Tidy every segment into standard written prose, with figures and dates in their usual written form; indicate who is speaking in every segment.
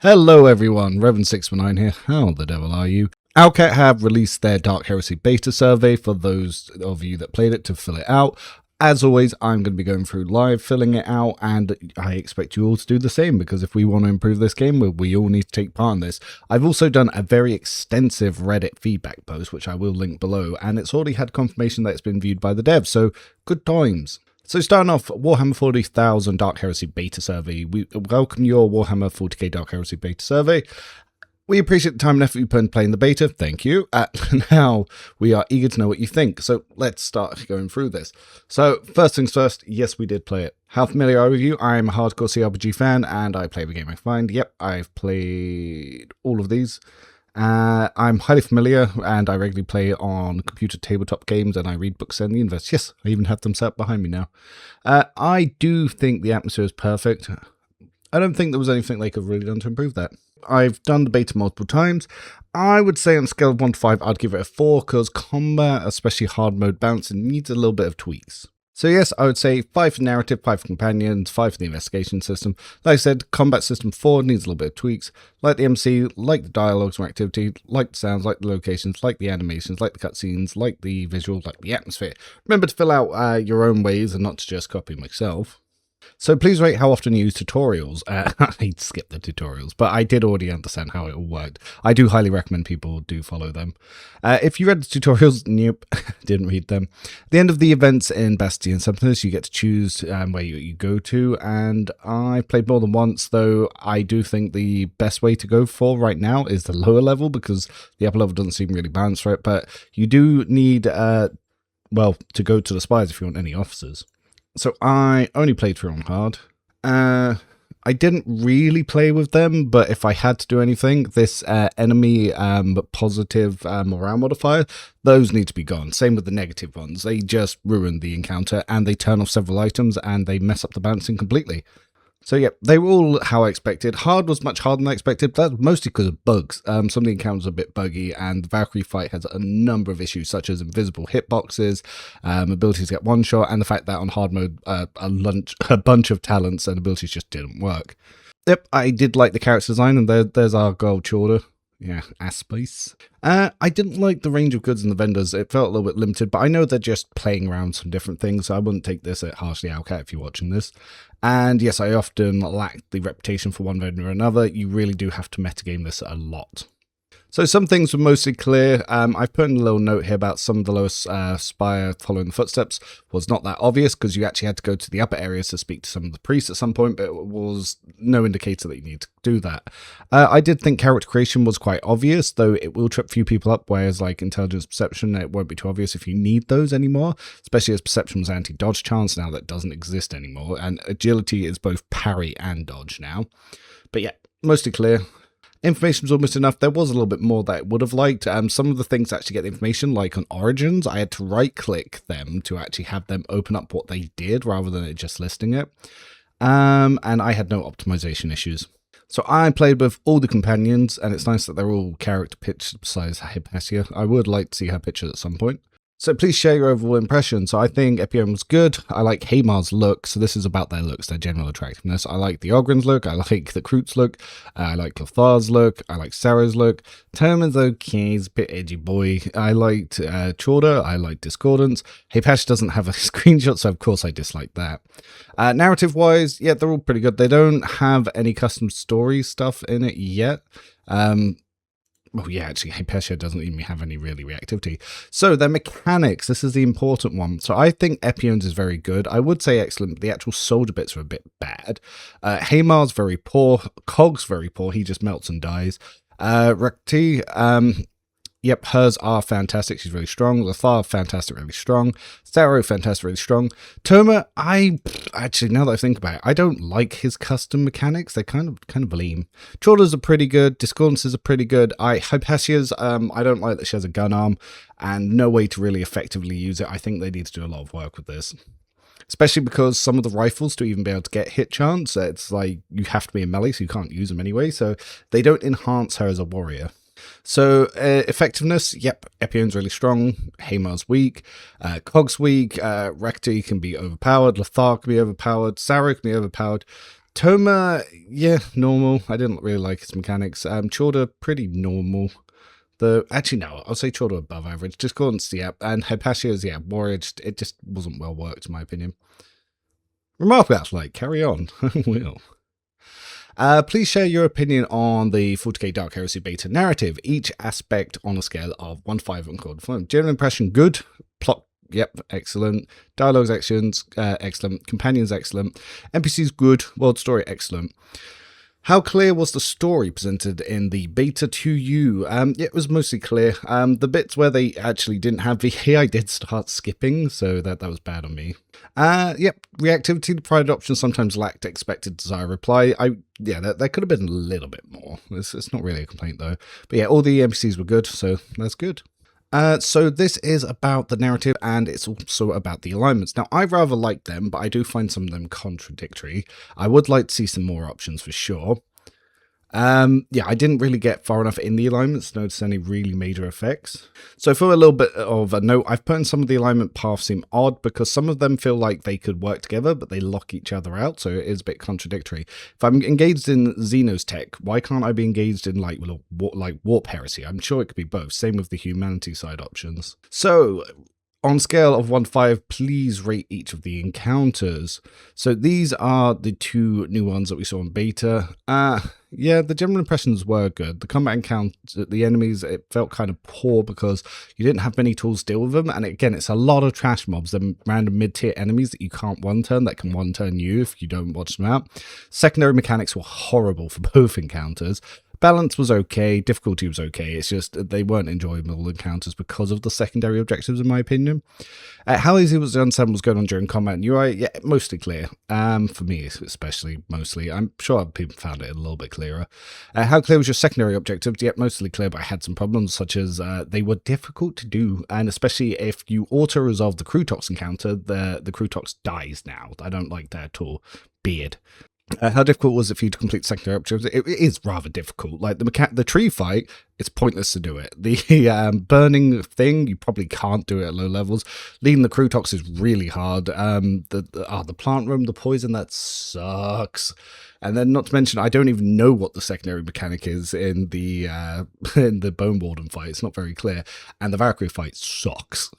Speaker 1: Hello everyone, Revan619 here, how the devil are you? Owlcat have released their Dark Heresy Beta survey for those of you that played it to fill it out. As always, I'm going to be going through live, filling it out, and I expect you all to do the same, because if we want to improve this game, we all need to take part in this. I've also done a very extensive Reddit feedback post, which I will link below, and it's already had confirmation that it's been viewed by the devs, so good times. So starting off, Warhammer 40,000 Dark Heresy Beta Survey. We welcome your Warhammer 40k Dark Heresy Beta Survey. We appreciate the time and effort you put in playing the beta. Thank you. Now, we are eager to know what you think. So let's start going through this. So first things first, yes, we did play it. How familiar are you with you? I'm a hardcore CRPG fan and I play the game I find. Yep, I've played all of these. I'm highly familiar and I regularly play on computer tabletop games and I read books in the universe. Yes, I even have them set behind me now. I do think the atmosphere is perfect. I don't think there was anything they could have really done to improve that. I've done the beta multiple times. I would say on a scale of 1 to 5, I'd give it a 4 because combat, especially hard mode bouncing, needs a little bit of tweaks. So yes, I would say 5 for narrative, 5 for companions, 5 for the investigation system. Like I said, combat system 4 needs a little bit of tweaks. Like the MC, like the dialogues or activity, like the sounds, like the locations, like the animations, like the cutscenes, like the visual, like the atmosphere. Remember to fill out your own ways and not to just copy myself. So please rate how often you use tutorials. I skipped the tutorials, but I did already understand how it all worked. I do highly recommend people do follow them. If you read the tutorials, nope, didn't read them. At the end of the events in Bastion Summoners, you get to choose where you go to, and I played more than once, though I do think the best way to go for right now is the lower level, because the upper level doesn't seem really balanced for it, but you do need, well, to go to the spies if you want any officers. So I only played through on hard. I didn't really play with them, but if I had to do anything, this enemy positive morale modifier, those need to be gone. Same with the negative ones. They just ruin the encounter and they turn off several items and they mess up the balancing completely. So yeah, they were all how I expected. Hard was much harder than I expected, but that's mostly because of bugs. Some of the encounters are a bit buggy, and the Valkyrie fight has a number of issues, such as invisible hitboxes, abilities to get one shot, and the fact that on hard mode, a bunch of talents and abilities just didn't work. Yep, I did like the character design, and there's our gold Chorder. Yeah, Aspice. I didn't like the range of goods and the vendors. It felt a little bit limited, but I know they're just playing around some different things, so I wouldn't take this at harshly Owlcat if you're watching this. And yes, I often lack the reputation for one vendor or another. You really do have to metagame this a lot. So some things were mostly clear. I've put in a little note here about some of the lowest spire following the footsteps was not that obvious because you actually had to go to the upper areas to speak to some of the priests at some point, but it was no indicator that you need to do that. I did think character creation was quite obvious, though it will trip a few people up, whereas like intelligence perception, it won't be too obvious if you need those anymore, especially as perception was anti-dodge chance. Now that doesn't exist anymore, and agility is both parry and dodge now. But yeah, mostly clear. Information was almost enough. There was a little bit more that I would have liked. Some of the things to actually get the information, like on Origins, I had to right-click them to actually have them open up what they did rather than it just listing it. And I had no optimization issues. So I played with all the companions, and it's nice that they're all character pictures besides Hypatia. I would like to see her pictures at some point. So please share your overall impression. So I think Epion was good. I like Haymar's look. So this is about their looks, their general attractiveness. I like the Ogryn's look. I like the Kroot's look. I like Lothar's look. I like Sarah's look. Termin's okay. He's a bit edgy boy. I liked Chorder. I liked Discordance. Hypatia doesn't have a screenshot, so of course I dislike that. Narrative-wise, yeah, they're all pretty good. They don't have any custom story stuff in it yet. Well, yeah, actually, Hypatia doesn't even have any really reactivity. So, their mechanics, this is the important one. So, I think Epion's is very good. I would say excellent, but the actual soldier bits are a bit bad. Haymar's very poor. Cog's very poor. He just melts and dies. Rekti, yep, hers are fantastic. She's really strong. Lothar, fantastic, really strong. Starro, fantastic, really strong. Toma, actually, now that I think about it, I don't like his custom mechanics. They're kind of lame. Chorder's are pretty good. Discordances are pretty good. Hypatia's, I don't like that she has a gun arm and no way to really effectively use it. I think they need to do a lot of work with this. Especially because some of the rifles, to even be able to get hit chance, it's like you have to be in melee, so you can't use them anyway. So they don't enhance her as a warrior. So effectiveness, yep, Epion's really strong, Haymar's weak, Cog's weak, Rekti can be overpowered, Lothar can be overpowered, Sarah can be overpowered. Toma, yeah, normal. I didn't really like his mechanics. Chorda, pretty normal. Actually, no, I'll say Chorda above average. Discordance, yeah. And Hypatia's, yeah, Warrior, it just wasn't well worked, in my opinion. Remarkable, actually. Carry on. I will. Please share your opinion on the 40k Dark Heresy beta narrative, each aspect on a scale of 1 to 5 on Cold Form. General impression, good. Plot, yep, excellent. Dialogues, excellent. Companions, excellent. NPCs, good. World story, excellent. How clear was the story presented in the beta to you? It was mostly clear. The bits where they actually didn't have VA, I did start skipping, so that was bad on me. Yep, reactivity to prior adoption sometimes lacked expected desired reply. Yeah, that could have been a little bit more. It's not really a complaint though. But yeah, all the NPCs were good, so that's good. So this is about the narrative, and it's also about the alignments. Now, I rather like them, but I do find some of them contradictory. I would like to see some more options for sure. Yeah, I didn't really get far enough in the alignments to notice any really major effects. So for a little bit of a note, I've put in some of the alignment paths seem odd because some of them feel like they could work together, but they lock each other out, so it is a bit contradictory. If I'm engaged in Xenos tech, why can't I be engaged in like Warp Heresy? I'm sure it could be both. Same with the humanity side options. So on scale of 1 to 5, please rate each of the encounters. So these are the two new ones that we saw in beta. Yeah, the general impressions were good. The combat encounters, the enemies, it felt kind of poor because you didn't have many tools to deal with them. And again, it's a lot of trash mobs, them random mid-tier enemies that you can't one-turn, that can one-turn you if you don't watch them out. Secondary mechanics were horrible for both encounters. Balance was okay, difficulty was okay, it's just they weren't enjoyable encounters because of the secondary objectives, in my opinion. How easy was the understand what was going on during combat and UI? Yeah, mostly clear. For me, especially, mostly. I'm sure other people found it a little bit clearer. How clear was your secondary objectives? Yeah, mostly clear, but I had some problems, such as they were difficult to do, and especially if you auto-resolve the Crutox encounter, the Crutox dies now. I don't like that at all. Beard. How difficult was it for you to complete secondary objectives? It is rather difficult. Like the tree fight, it's pointless to do it. The burning thing, you probably can't do it at low levels. Leading the Crutox is really hard. The plant room, the poison, that sucks. And then, not to mention, I don't even know what the secondary mechanic is in the Bone Warden fight. It's not very clear. And the Valkyrie fight sucks.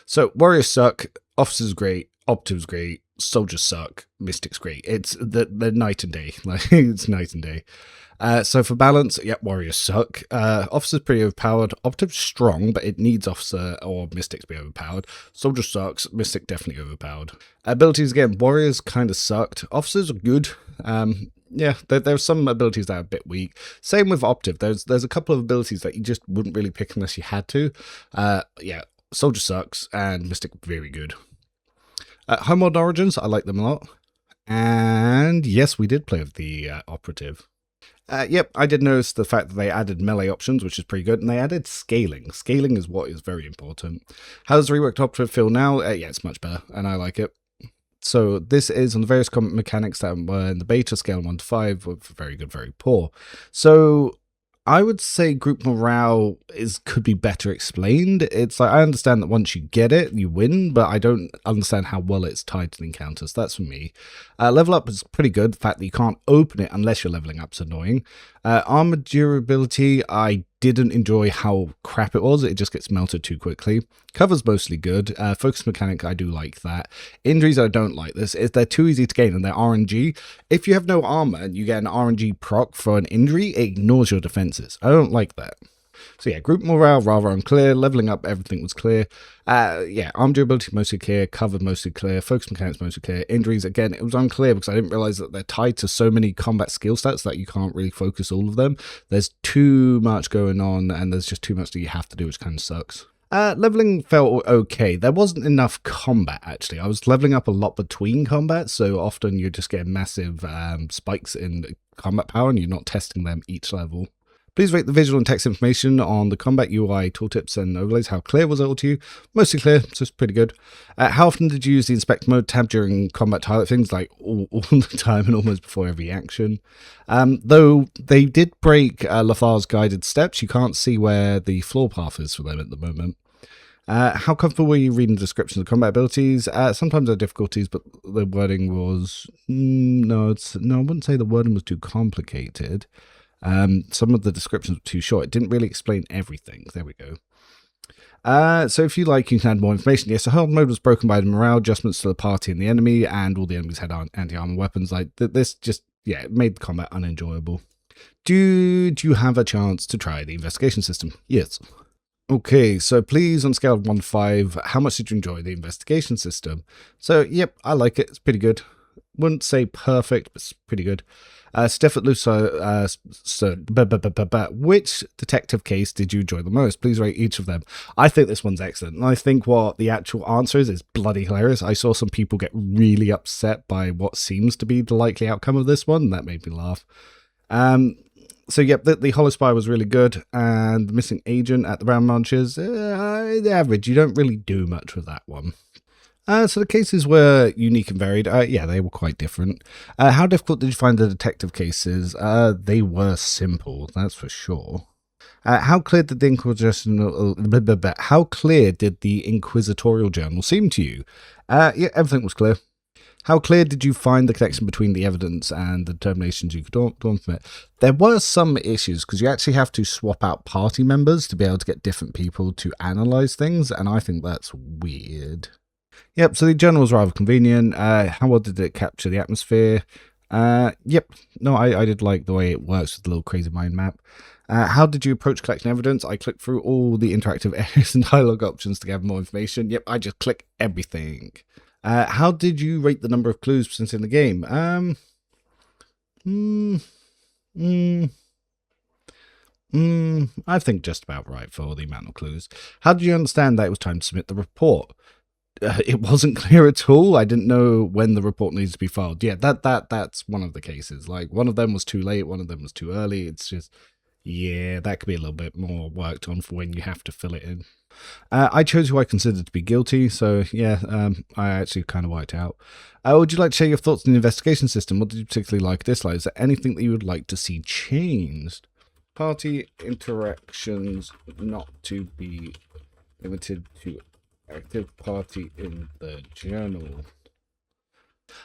Speaker 1: So warriors suck. Officers great. Optives great. Soldiers suck. Mystics great. It's the night and day. Like it's night and day. So for balance, yeah, warriors suck. Officers pretty overpowered. Optives strong, but it needs officer or mystics to be overpowered. Soldier sucks. Mystic definitely overpowered. Abilities again, warriors kind of sucked. Officers are good. Yeah, there's some abilities that are a bit weak. Same with Optive. There's a couple of abilities that you just wouldn't really pick unless you had to. Yeah, Soldier sucks and Mystic very good. Homeworld Origins, I like them a lot. And yes, we did play with the Operative. Yep, I did notice the fact that they added melee options, which is pretty good, and they added scaling. Scaling is what is very important. How does the reworked Operative feel now? Yeah, it's much better, and I like it. So this is on the various combat mechanics that were in the beta scale 1 to 5, with very good, very poor. So I would say group morale could be better explained. It's like, I understand that once you get it, you win, but I don't understand how well it's tied to the encounters. That's for me. Level up is pretty good. The fact that you can't open it unless you're leveling up is annoying. Armor durability, I didn't enjoy how crap it was. It just gets melted too quickly. Cover's mostly good. Focus mechanic, I do like that. Injuries, I don't like this. They're too easy to gain and they're RNG. If you have no armor and you get an RNG proc for an injury, it ignores your defenses. I don't like that. So yeah, group morale rather unclear. Leveling up, everything was clear. Yeah, arm durability mostly clear. Cover mostly clear. Focus mechanics mostly clear. Injuries, again, it was unclear because I didn't realize that they're tied to so many combat skill stats that you can't really focus all of them. There's too much going on and there's just too much that you have to do, which kind of sucks. Leveling felt okay. There wasn't enough combat, actually. I was leveling up a lot between combat, so often you just get massive spikes in combat power and you're not testing them each level. Please rate the visual and text information on the combat UI, tooltips and overlays. How clear was it all to you? Mostly clear, so it's pretty good. How often did you use the inspect mode tab during combat to highlight things? Like all the time and almost before every action. Though they did break Lathar's guided steps, you can't see where the floor path is for them at the moment. How comfortable were you reading the descriptions of combat abilities? Sometimes there are difficulties, but the wording was no. I wouldn't say the wording was too complicated. Some of the descriptions were too short. It didn't really explain everything. There we go. So if you like, you can add more information. Yes, the hard mode was broken by the morale adjustments to the party and the enemy, and all the enemies had anti-armor weapons. Like this, just it made the combat unenjoyable. Did you have a chance to try the investigation system? Yes. Okay, so please, on a scale of 1 to 5, how much did you enjoy the investigation system? So, yep, I like it. It's pretty good. Wouldn't say perfect, but it's pretty good. Steph at Luso, which detective case did you enjoy the most? Please rate each of them. I think this one's excellent. And I think what the actual answer is bloody hilarious. I saw some people get really upset by what seems to be the likely outcome of this one. That made me laugh. So, yep, the Hollow Spy was really good, and the Missing Agent at the Round Marches, average. You don't really do much with that one. So the cases were unique and varied. Yeah, they were quite different. How difficult did you find the detective cases? They were simple, that's for sure. How clear did the Inquisitorial Journal seem to you? Yeah, everything was clear. How clear did you find the connection between the evidence and the determinations you could draw from it? There were some issues, because you actually have to swap out party members to be able to get different people to analyze things, and I think that's weird. Yep, so the journal was rather convenient. How well did it capture the atmosphere? Yep, no, I did like the way it works with the little crazy mind map. How did you approach collecting evidence? I clicked through all the interactive areas and dialogue options to gather more information. Yep, I just click everything. How did you rate the number of clues present in the game? I think just about right for the amount of clues. How did you understand that it was time to submit the report? It wasn't clear at all. I didn't know when the report needs to be filed. Yeah, that's one of the cases. Like, one of them was too late, one of them was too early. It's just, yeah, that could be a little bit more worked on for when you have to fill it in. I chose who I considered to be guilty, so yeah, I actually kind of worked out. Would you like to share your thoughts on the investigation system? What did you particularly like, dislike? Is there anything that you would like to see changed? Party interactions not to be limited to active party in the journal.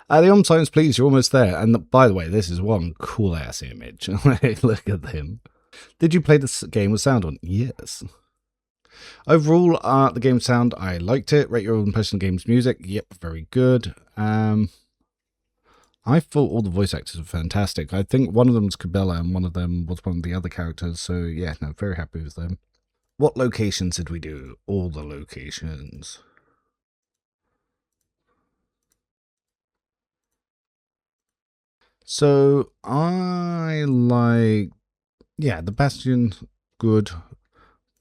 Speaker 1: The on signs, please, you're almost there. And by the way, this is one cool ass image. Look at him. Did you play this game with sound on? Yes. Overall, the game sound, I liked it. Rate your own impression of the game's music. Yep, very good. I thought all the voice actors were fantastic. I think one of them was Cabela and one of them was one of the other characters. So yeah, no, very happy with them. What locations did we do? All the locations. So I like, yeah, the Bastion, good.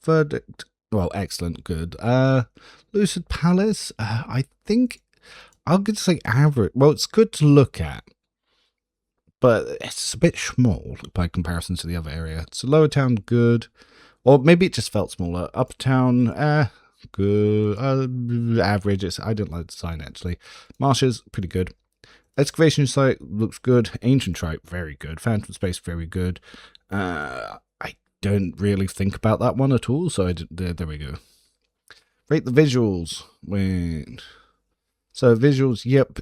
Speaker 1: Verdict, well, excellent, good. Lucid Palace, I think I'll just say average. Well, it's good to look at, but it's a bit small by comparison to the other area. So Lower Town, good. Or maybe it just felt smaller. Upper Town, good. Average. I didn't like the design, actually. Marshes, pretty good. Excavation site looks good. Ancient Tribe, very good. Phantom Space, very good. I don't really think about that one at all, so there we go. Rate the visuals. Wait. So visuals, yep.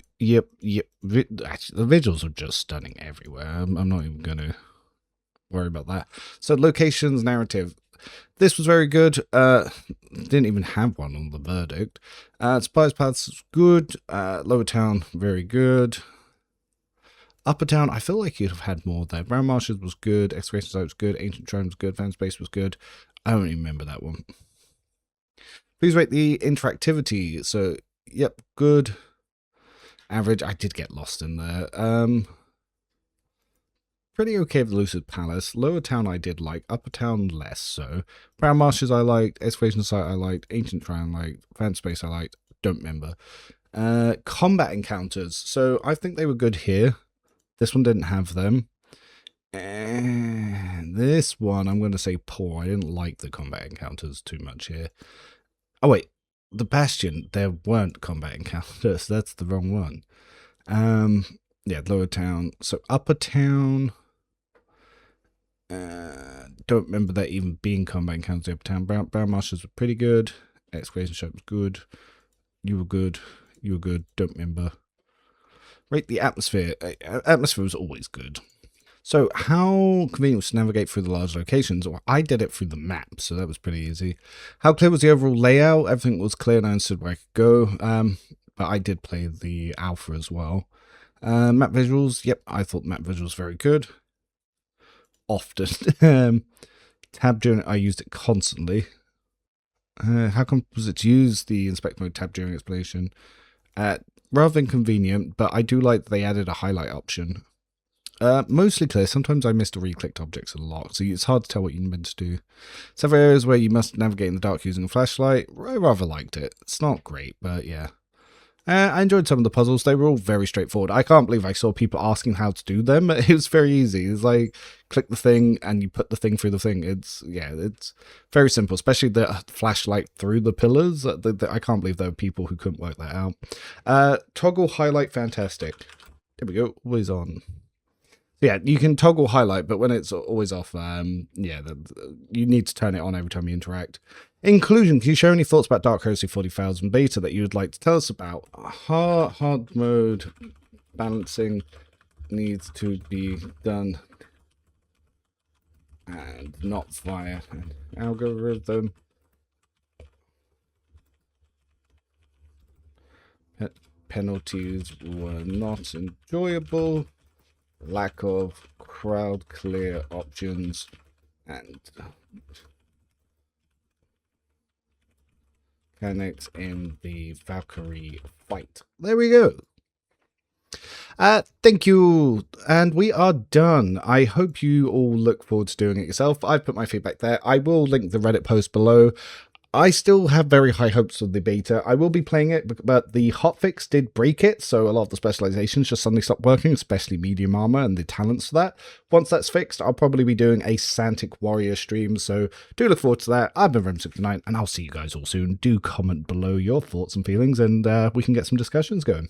Speaker 1: Actually, the visuals are just stunning everywhere. I'm not even going to worry about that. So locations, narrative. This was very good. Didn't even have one on the verdict. Spies Paths was good. Lower Town, very good. Upper Town, I feel like you'd have had more there. Brown Marshes was good. Excavation Site was good. Ancient Shrine was good. Fan Space was good. I don't even remember that one. Please rate the interactivity. So, yep, good. Average. I did get lost in there. Pretty okay with the Lucid Palace. Lower Town I did like. Upper Town less so. Brown Marshes I liked. Excavation Site I liked. Ancient Shrine I liked. Fan Space I liked. Don't remember. Combat encounters. So, I think they were good here. This one didn't have them. And this one, I'm going to say poor. I didn't like the combat encounters too much here. Oh, wait. The Bastion, there weren't combat encounters. That's the wrong one. Yeah, Lower Town. So Upper Town. Don't remember that even being combat encounters. Upper Town. Brown Marshes were pretty good. Exclamation shot was good. You were good. You were good. Don't remember. Rate the atmosphere. Atmosphere was always good. So how convenient was to navigate through the large locations? Well, I did it through the map, so that was pretty easy. How clear was the overall layout? Everything was clear and I understood where I could go. But I did play the alpha as well. Map visuals. Yep, I thought map visuals very good. Often. Tab during, I used it constantly. How come was it to use the inspect mode tab during exploration? Rather inconvenient, but I do like that they added a highlight option. Mostly clear. Sometimes I missed re-clicked objects a lot, so it's hard to tell what you're meant to do. Several areas where you must navigate in the dark using a flashlight. I rather liked it. It's not great, but yeah. I enjoyed some of the puzzles. They were all very straightforward. I can't believe I saw people asking how to do them. It was very easy. It's like, click the thing and you put the thing through the thing. It's very simple, especially the flashlight through the pillars. I can't believe there were people who couldn't work that out. Toggle highlight, fantastic. There we go, always on. Yeah, you can toggle highlight, but when it's always off, yeah, you need to turn it on every time you interact. Inclusion, can you share any thoughts about Dark Heresy 40,000 beta that you would like to tell us about? Hard mode balancing needs to be done and not via an algorithm. Penalties were not enjoyable. Lack of crowd clear options and mechanics in the Valkyrie fight. There we go. Thank you, and we are done. I hope you all look forward to doing it yourself. I've put my feedback there. I will link the Reddit post below. I still have very high hopes of the beta. I will be playing it, but the hotfix did break it, so a lot of the specializations just suddenly stopped working, especially medium armor and the talents for that. Once that's fixed, I'll probably be doing a Santic Warrior stream, so do look forward to that. I've been Rem69, and I'll see you guys all soon. Do comment below your thoughts and feelings, and we can get some discussions going.